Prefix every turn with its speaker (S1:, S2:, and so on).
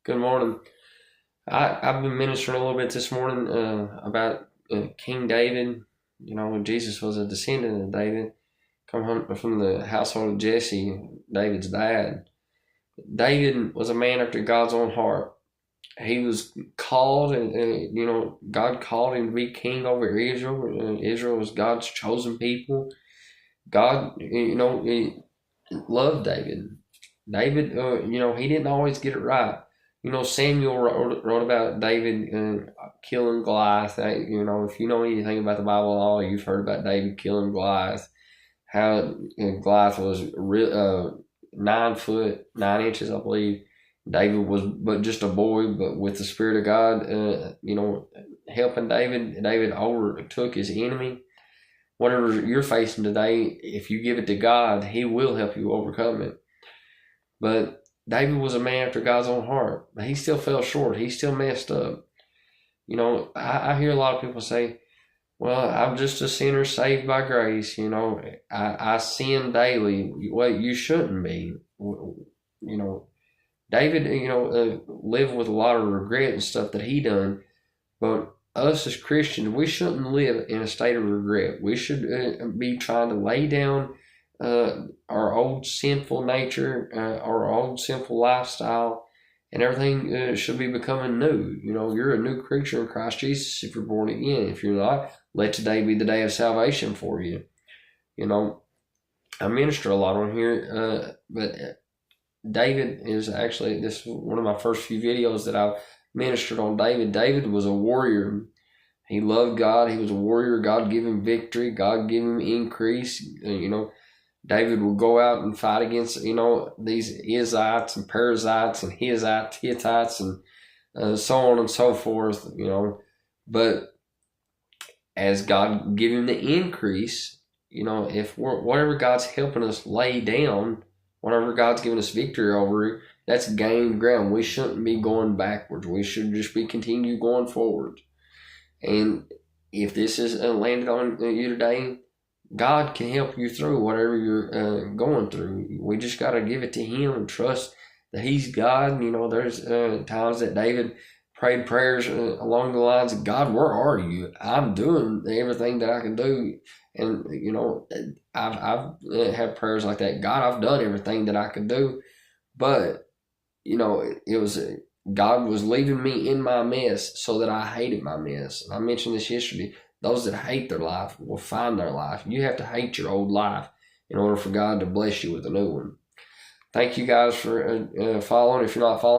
S1: Good morning. I've been ministering a little bit this morning about King David. You know, Jesus was a descendant of David, come from the household of Jesse, David's dad. David was a man after God's own heart. He was called, and God called him to be king over Israel. Israel was God's chosen people. God, he loved David. David, he didn't always get it right. Samuel wrote about David killing Goliath. If you know anything about the Bible at all, you've heard about David killing Goliath. How Goliath was 9 foot 9 inches, I believe. David was but just a boy, but with the Spirit of God, helping David. David overtook his enemy. Whatever you're facing today, if you give it to God, He will help you overcome it. But David was a man after God's own heart. He still fell short. He still messed up. I hear a lot of people say, well, I'm just a sinner saved by grace. I sin daily. Well, you shouldn't be. David, lived with a lot of regret and stuff that he done. But us as Christians, we shouldn't live in a state of regret. We should be trying to lay down our old sinful nature, our old sinful lifestyle, and everything should be becoming new. You're a new creature in Christ Jesus if you're born again. If you're not, let today be the day of salvation for you. I minister a lot on here, but David is actually, this is one of my first few videos that I've ministered on David. David was a warrior. He loved God. He was a warrior. God gave him victory. God gave him increase. David would go out and fight against, these Izzites and Perizzites and Hittites and so on and so forth, But as God gave him the increase, if whatever God's helping us lay down, whatever God's giving us victory over, that's gained ground. We shouldn't be going backwards. We should just be continue going forward. And if this is landed on you today, God can help you through whatever you're going through. We just got to give it to Him and trust that He's God. There's times that David prayed prayers along the lines of, God, where are you? I'm doing everything that I can do. And, I've had prayers like that. God, I've done everything that I can do. But, it was God was leaving me in my mess so that I hated my mess. And I mentioned this yesterday. Those that hate their life will find their life. You have to hate your old life in order for God to bless you with a new one. Thank you guys for following. If you're not following,